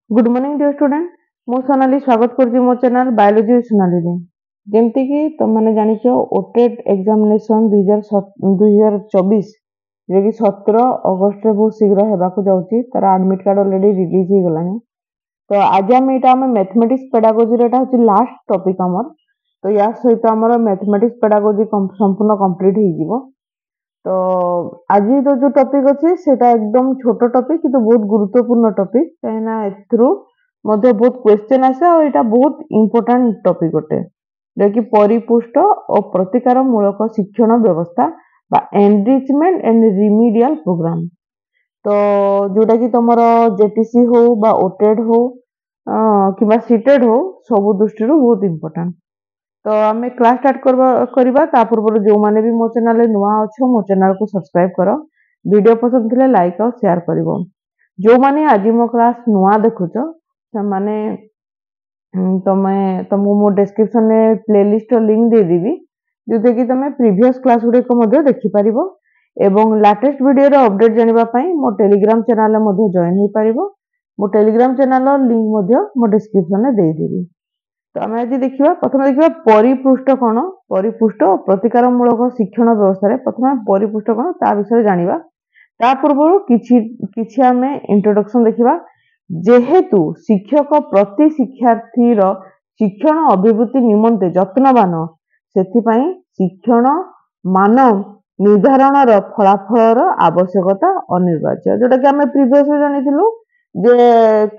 Good morning dear student मु सोनाली स्वागत करुच्ची मो चैनल बायोलॉजी सोनाली रे जेमती कि तुम मैंने जानिछ ओटेट एग्जामिनेशन 2024 जे कि 17 अगस्त रे बहुत शीघ्र हेबाकू जाउची तार एडमिट कार्ड ऑलरेडी रिलीज हो गलानी। तो आज हम एटा हम मैथमेटिक्स पेडागोजी रे एटा होची लास्ट टॉपिक हमर। तो या सहित हमर मैथमेटिक्स पेडागोजी संपूर्ण कंप्लीट हो जिवो। तो आज जो टॉपिक अच्छे सेटा एकदम छोट टॉपिक किंतु बहुत गुरुत्वपूर्ण टॉपिक कहीं एथरू मध्य बहुत क्वेश्चन आसे और एटा बहुत इंपोर्टेंट टॉपिक गोटे जोकि परिपुष्ट और प्रतिकार मूलक शिक्षण व्यवस्था बा एनरिचमेंट एंड रिमीडियल प्रोग्राम। तो जोटा कि तुम जेटीसी हो बा ओटेड हो कि सीटेड हो सब दृष्टि बहुत इंपोर्टेंट। तो आम क्लास स्टार्ट करवा पूर्व जो मैंने भी मो चैनल नुआ अच्छो मो चैनल को सब्सक्राइब कर वीडियो पसंद थे लाइक और शेयर कर जो मैंने आज मो क्लास नुआ देखुच से माने तुमको मो डिस्क्रिप्शन में प्लेलिस्ट लिंक दे देबी जो कि तुम प्रीवियस क्लास गुड़िक देखिपर एवं लेटेस्ट वीडियो रो अपडेट जानिबा मो टेलीग्राम चैनल में जॉइन हो पार मो टेलीग्राम चैनल लिंक मो डिस्क्रिप्शन में दे देबी। तो आम आज देखा प्रथम देखा परिपृष्ठ कौन परिपृष्ठ और प्रतिकार मूलक शिक्षण व्यवस्था प्रथम परिपृष्ठ कौन ता विषय जानिबा। ता पूर्व किछि आम इंट्रोडक्शन देखा जेहेतु शिक्षक प्रति शिक्षार्थी शिक्षण अभिवृद्धि निमंते जत्नवान सेथिपाई शिक्षण मान निर्धारण फलाफल आवश्यकता अनिवार्य जोटा कि आम प्रीवियस जानिथिलु जे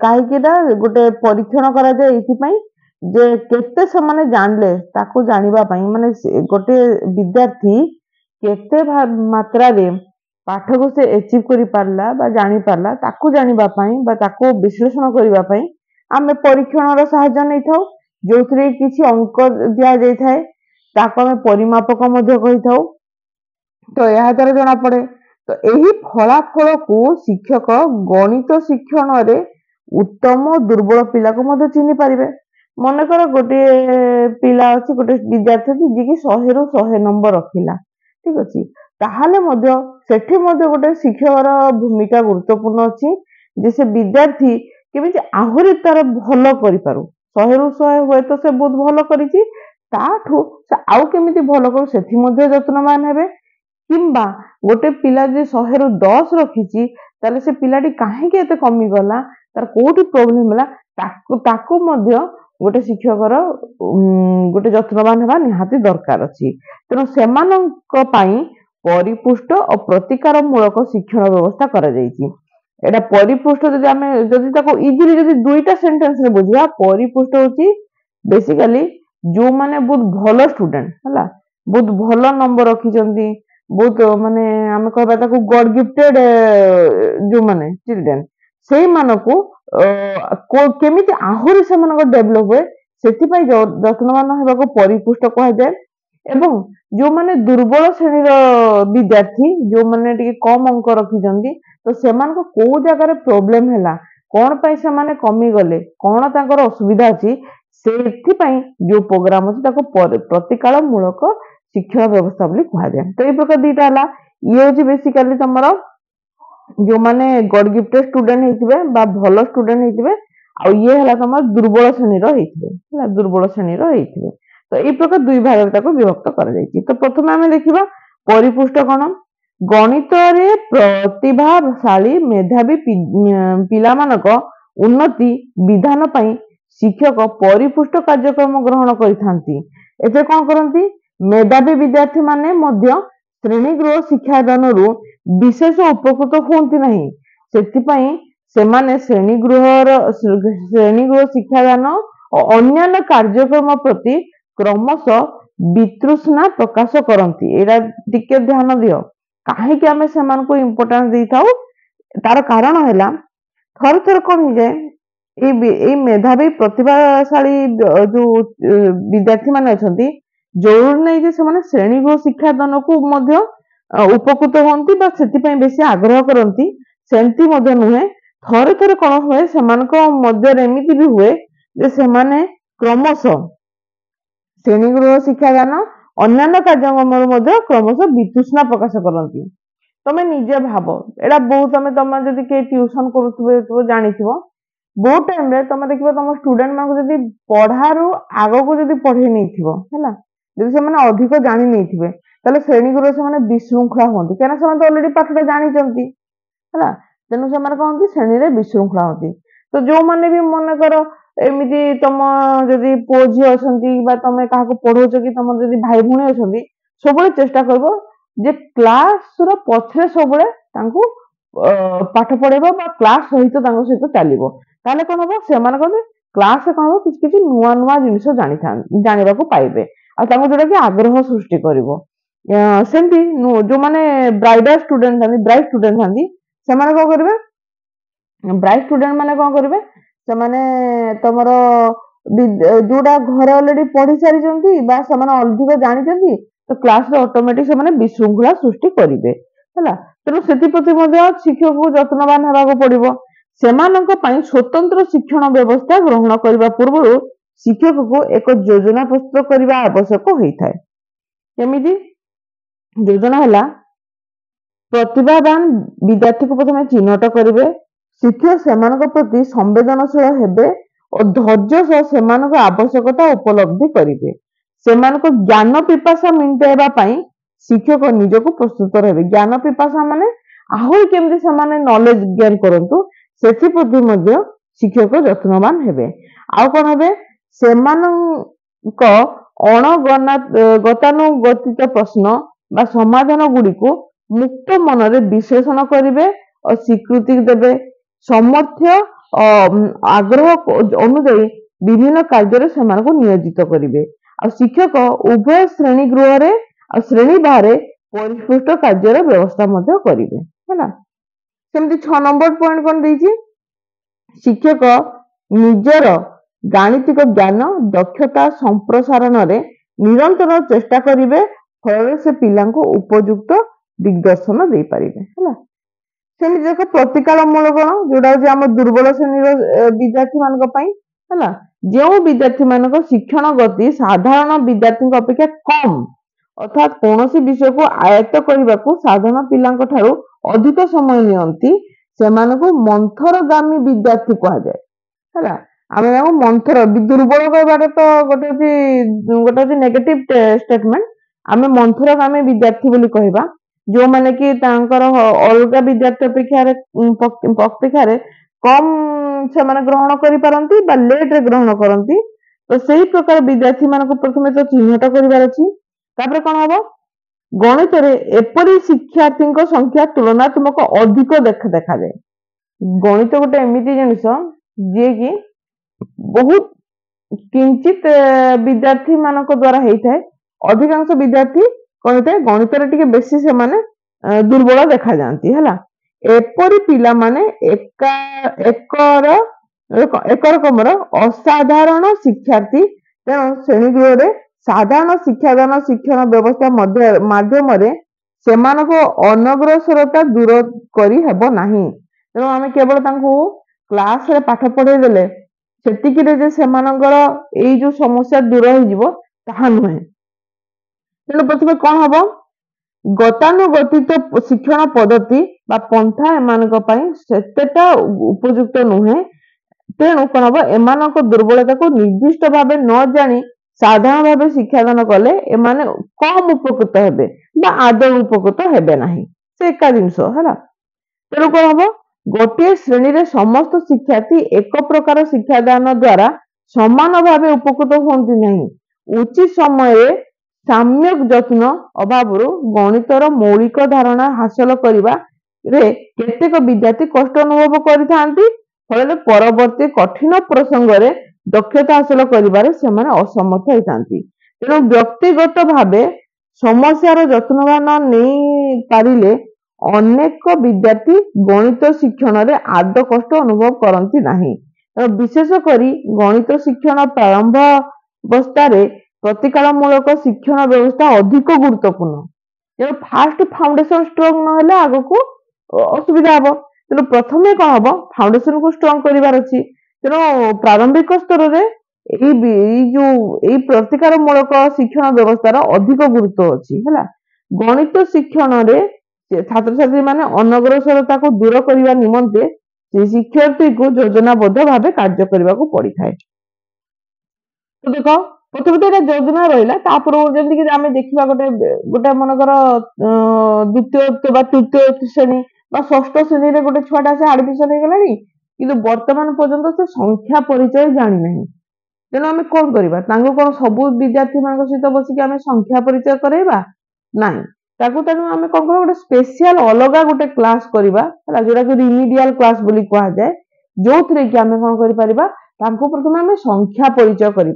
कहीं गोटे परीक्षण करा जाए एथिपाई जे केते समाने जानले ताको जानिबा पई माने गोटे विद्यार्थी केते मात्रा रे पाठ को से अचीव करि पारला बा जानि पारला ताको जानिबा पई बा ताको विश्लेषण करिबा पई आमे परीक्षण रो सहायता नै थाउ जोथरे किछि अंक दिया जाय थाए ताको आमे परिमापक मध्ये कहि थाउ। तो यह द्वारा जना पड़े तो एही फलाफल को शिक्षक गणित शिक्षण रे उत्तम दुर्बल पिला को मध्ये चिन्हि पारिबे। मनकर गोटे पिला अच्छी गोटे विद्यार्थी अच्छी जी की 100 रु 100 नंबर रखिला ठीक अच्छी ताहले सेठी गोटे शिक्षक भूमिका गुरुत्वपूर्ण अच्छी जे से विद्यार्थी केमी आहुरी तार भल करि पारु 100 रु 100 हुए तो से बहुत भल करिछि ताठू से आउ केमिति भल करू सेठी मध्ये यत्नवान हेबे किंबा गोटे पिला जे 100 रु 10 रखिछि ताले से पिलाटी काहे के एते कमी गला तार कोठी प्रॉब्लम होला ताको मध्ये गोटे शिक्षकर गोटे जत्नवान हेबा निहाती दरकार अछि। तेणु सेमानक पई परिपुष्ट और प्रतिकार मूलक शिक्षण व्यवस्था करा जायछि। एटा परिपुष्ट जदि ताको इजीली जदि दुईटा सेंटेंस रे बुझिया परिपुष्ट होछि बेसिकली जो माने बहुत भलो स्टूडेंट हला बहुत भलो नंबर रखिचंती बहुत माने आमे कहबा ताको गॉड गिफ्टेड जो माने चिल्ड्रन से मानको केमिति आहुरी से डेभलप हुए से जत्नवान होगा परिपुष्ट कहुए एवं जो माने दुर्बल श्रेणी विद्यार्थी जो माने कम अंक रखिचंती तो सेमान को को जगह प्रॉब्लम हैला कौन पाई से माने कमी गले कौन ताकर असुविधा अछि सेथिपाई जो प्रोग्राम अछि ताको प्रतिकाल मूलक शिक्षण व्यवस्था बोली कहा जाय। तो ए प्रकार दीटा हला ये होची बेसिकली तमरो जो माने गॉड गिफ्टेड स्टूडेंट हेतिबे बा भलो स्टूडेंट हेतिबे आ ये हला तमर दुर्बल श्रेणी रो हेतिबे हला दुर्बल श्रेणी रो हेतिबे। तो ए प्रकार दुई भाग ताको विभक्त कर जायछि। तो प्रथम आमे देखिबा परिपुष्ट कोन गणित रे प्रतिभाशाली मेधावी पिला मानक उन्नति विधान पई शिक्षक परिपुष्ट कार्यक्रम ग्रहण करिथांती। एते कोन करंती मेधावी विद्यार्थी माने मध्य श्रेणीगृह शिक्षादान रु विशेष उपकृत होती नहीं सेथिपाई सेमाने श्रेणीगृह शिक्षादान और अन्य कार्यक्रम प्रति क्रमशः वितृष्णा प्रकाश करती। एटा टिके ध्यान दियो काहे कि आमे सेमान को इंपोर्टेंस देई थाउ तार कारण हैला थर थर कोन हो जाए ए मेधावी प्रतिभाशाली जो विद्यार्थी माने अछंती जरूर नहीं जे सेमाने श्रेणीगृह शिक्षादान को मध्य उपकृत होती से बेसी आग्रह करती सेमती नुहे थरे थरे कौन हुए से एमती भी हुए जे सेमाने क्रमशः श्रेणीगृह शिक्षादान अन्य कार्यक्रम क्रमशः वितृष्णा प्रकाश करती। तमें निजे भाव एटा बहुत तुम जब ट्यूशन करुवे जानी बहुत टाइम रे तुम देखिबो तुम स्टूडेंट मानको जदी पढ़ारू आगो को जदी पढ़े नहीं थिबो हैला जदी से माने अधिक जानि नहीं थिबे ताले श्रेणी गुरु से माने विशृंखला होंती केना से माने ऑलरेडी पाठटा जानि चंती हैला तेनु से माने कोन श्रेणी रे विशृंखला होती तो जो माने भी मन करो एमिति तुम जदी पो झी अछंती बा तुम काहा को पढोछ कि तुम जदी भाई भुणी अछंती सबले चेष्टा करबो जे क्लास रो पछरे सबले तांको पाठ पढेबो बा क्लास सहित तांको सहित चलिबो ताले कोन हो से माने कोन क्लास से कोन किछ किछ नुवा नुवा जिनिस जानिबा को पाइबे आ तांको जोटा कि आग्रह सृष्टि करिवो सेमती जो माने ब्राइडल स्टूडेंट थांदी ब्राइट स्टूडेंट थांदी से माने को करबे ब्राइट स्टूडेंट माने को करबे से माने तमरो जोटा घर ऑलरेडी पढ़ी सारी जंती बा से माने अधिक जानि जंती तो क्लास रे ऑटोमेटिक से माने विशृंखला सृष्टि करिवे हला तेनु सेति प्रति मध्ये शिक्षक को यत्नवान हेबा को पड़िबो सेमानक पई स्वतंत्र शिक्षण व्यवस्था ग्रहण करबा पूर्व शिक्षक को एक योजना प्रस्तुत करबा आवश्यक होइथाय एमिति योजना हला प्रतिभावान विद्यार्थी को प्रथमे चिन्हट करिवे शिक्षक सेमानक प्रति संवेदनशील हेबे और धैर्य सह सेमानक आवश्यकता उपलब्धि करिवे सेमानक ज्ञान पिपासा मिटाइबा पई शिक्षक निजको प्रस्तुत रहे ज्ञान पिपासा माने आहुरी केमती सेमाने नॉलेज गेन करंतु सेथि प्रति मध्ये शिक्षक यत्नवान हेबे आउ कोन हेबे सेमानक गतानुगतिक प्रश्न बा समाधान गुडी को मुक्त मन रे विश्लेषण करिवे और स्वीकृति देबे समर्थ्य आग्रह अनुसार विभिन्न कार्य रे सेमानक नियोजित करिवे आ शिक्षक उभय श्रेणी गृह रे आ श्रेणी बाहर परिस्पृष्ट कार्य व्यवस्था मध्य करिवे हैना सेमती 6 नंबर पॉइंट कोन देछि शिक्षक निजर गाणितिक ज्ञान दक्षता संप्रसारण रे निरंतर चेष्टा करिवे फल से पिला को उपयुक्त दिग्दर्शन दे पारिबे हैना सेमती देखो प्रतिकाल मूलक जोडा जे हम दुर्बल श्रेणी विद्यार्थी मानक पई हैना जो विद्यार्थी मानक शिक्षण गति साधारण विद्यार्थी अपेक्षा कम अर्थात कौनसी विषय को आयत्त करने को साधारण पिलांक ठारू अधिक समय नियंती सेमानकु मंथरगामी विद्यार्थी कहा जाए हैला आमे याको मंथर दुर्बल कहबाटे तो गोटे नेगेटिव स्टेटमेंट आमे मंथरगामी विद्यार्थी बोली कहबा जो माने कि तांकर अलगा विद्यार्थी अपेक्षा रे कम से माने ग्रहण करि पारंती बा लेट रे ग्रहण करंती तो सही प्रकार विद्यार्थी मानको प्रथमे तो चिन्हट करिवार अछि तापर कोन हबो गणित रे एपरि शिक्षार्थी संख्या तुलनात्मक अधिक देखा जाए गणित गोटे एमिति जिनिस जे कि बहुत किंचित विद्यार्थी मानक द्वारा हेइथाय अधिकांश विद्यार्थी कहते गणित रे टिके बेसी से माने दुर्बल देखा जानती हैला एपरि पिला माने एक रकमर असाधारण शिक्षार्थी तेणु श्रेणी गृह रे साधारण शिक्षादान शिक्षण व्यवस्था माध्यम अनग्रसरता दूर करी हेबो नाही तेणु आमे केवल तांको क्लास रे पाठ पढ़े देले सेतिकी रे जे सेमानकर एई जो समस्या दूर हो जिवो ताहा नुहे तेणु प्रथमे कोन हबो गतानुगतिक शिक्षण पद्धति बा पंथा एमानक पई सेतेटा उपयुक्त नुहे तेणु कोन हबो एमानक दुर्बलता को निर्दिष्ट भाबे न जानी साधारण भाव शिक्षादान कले एमाने कम उपकृत हेबे बा आदौ उपकृत हेबे नाही से एका जिंस हैला तेणु कोन हबो गोटे श्रेणी रे समस्त शिक्षार्थी एक प्रकार शिक्षादान द्वारा समान भाव उपकृत होंती नहीं उचित समय साम्यक यत्न अभाव गणितर मौलिक धारणा हासिल करिबा रे केतेक विद्यार्थी कष्ट अनुभव करिथांती फल परवर्ती कठिन प्रसंग रे दक्षता हासिल करिबारे सेमाने असमर्थ होइतांती तेणु व्यक्तिगत भावे समस्यार यत्नवान नहीं पारिले अनेक विद्यार्थी गणित शिक्षण रे आद कष्ट अनुभव करती नहीं विशेष करी गणित शिक्षण प्रारंभ अवस्था प्रतिकालमूलक शिक्षण व्यवस्था अधिक गुरुत्वपूर्ण तेणु फास्ट फाउंडेशन स्ट्रंग न आग को असुविधा हम तेणु प्रथमे कौन हम फाउंडेशन को स्ट्रंग करिवार अछि तेणु प्रारंभिक स्तर रे जो प्रतिकारमूलक शिक्षण व्यवस्थार अधिक गुरुत्व अछि हैला गणित शिक्षण रे छात्र छात्री माने अनग्रसरता को दूर करबा निमंते ଶିକ୍ଷାର୍ଥୀ को योजनाबद्ध भाव कार्य करने को पड़ी थाए। तो देख प्रथम तो योजना रहा जमी आम देखा गोटे गोटे मनकर द्वितीय तृतीय श्रेणी षष्ठ श्रेणी में गोटे छुआटा से आडमिशन हो गलानी कि वर्तमान पर्यंत से संख्या परिचय जानी ना तेणु आम कौन करवा कौन सब विद्यार्थी मान सहित बसिक आम संख्या परिचय करवा ना तेणु आम कौन कर गोटे स्पेशल अलग गोटे क्लास करवा जोटा कि रिमिडियल क्लास बोली कह जाए जो थे कि आम कौन कर प्रथम आम संख्या परिचय कर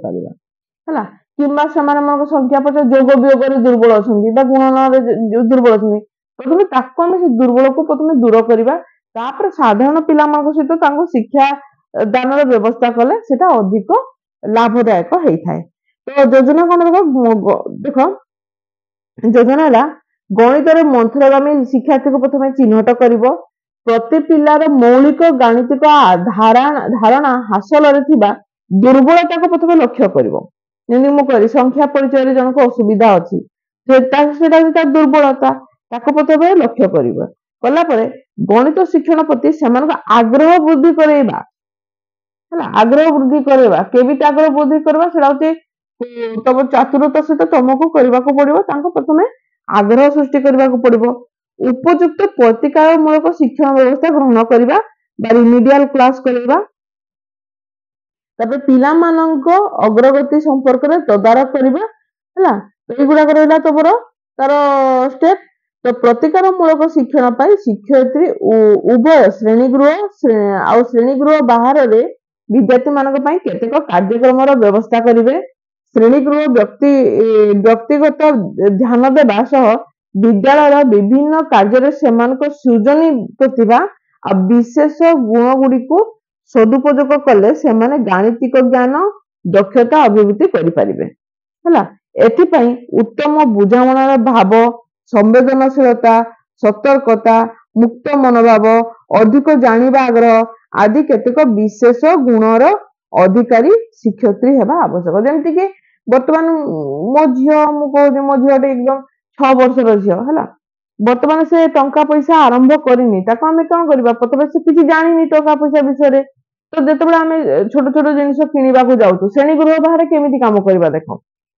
किंबा संख्या परिचय जोग वियोग दुर्बल अच्छा गुणन दुर्बल अच्छा प्रथम ताको आम से दुर्बल को प्रथम दूर करवा साधारण पिला सहित शिक्षा दान व्यवस्था कले सेटा अधिक लाभदायक होता है। तो योजना कौन देख योजना है गणित मंथरगामी शिक्षार्थी को प्रथम चिन्हट कर प्रति पिलार मौलिक गाणितिक धारणा हासिल दुर्बलता को प्रथम लक्ष्य कर संख्या परिचय जनक असुविधा अच्छी दुर्बलता प्रथम लक्ष्य कला गणित शिक्षण प्रति से आग्रह वृद्धि करवा आग्रह वृद्धि करवा केमिति आग्रह वृद्धि करवा से तुम चातुरता सहित तुमको करने को पड़ो प्रथम आग्रह सृष्टि करने को पड़ो उपयुक्त प्रतिकारमूलक शिक्षण व्यवस्था ग्रहण करवा रिमिडियल क्लास करवा पिला अग्रगति संपर्क में तदारख करवा युवाक रहा तुम तार स्टेप तो प्रतिकारमूलक शिक्षण पर शिक्षयित्री उभय श्रेणीगृह श्रेणीगृह बाहर विद्यार्थी मान केतेक कार्यक्रम व्यवस्था करेंगे श्रेणीगृह व्यक्तिगत ध्यान देवा सह विद्यालय विभिन्न कार्य सृजनी प्रतिभा आ विशेष गुण गुड़ी को सदुपयोग कले से गाणितिक ज्ञान दक्षता अभिवृद्धि करें उत्तम बुझामणार भाव संवेदनशीलता सतर्कता मुक्त मनोभाव अधिक जानिबा आग्रह आदि केतेक विशेष गुणर अधिकारी शिक्षयित्री हेबा आवश्यक जेमति कि वर्तमान मो झियो मो झियोटे एकदम 6 वर्षर झियो है वर्तमान से टंका पैसा आरंभ करनी आम कौन करवा प्रथम से किसी जानी टंका पैसा विषय तो जिते आम छोट छोट जिन किणवा जाऊँ श्रेणीगृह बाहर केमी कम करवा देख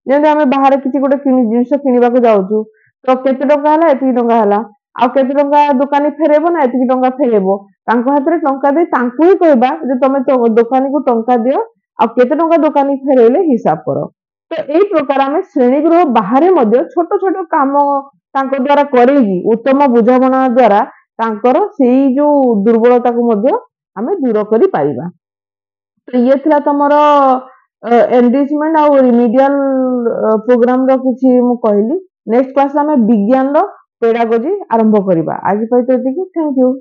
जमी आम बाहर किसी गोटे जिन किणवा जाऊँ तो केते टंका है एति टंका है आ केते टंका दुकानी फेरेबो ना एति टंका फेरेबो हाथ में टंका दे ही कहबा जे तुम दुकानी को टंका दियो आ केते टंका दुकानी फेरेले हिसाब करो। तो यही प्रकार आम श्रेणीगृह बाहर छोट छोट काम द्वारा करेगी उत्तम बुझामणा द्वारा से जो दुर्बलता को आम दूर कर पारिबा। तो ये थिला तमरो एनरिचमेंट आ रिमिडियल प्रोग्राम रो किछि मु कहली नेक्स्ट क्लास में विज्ञान पेडागोजी आरंभ करवा। आज थैंक यू।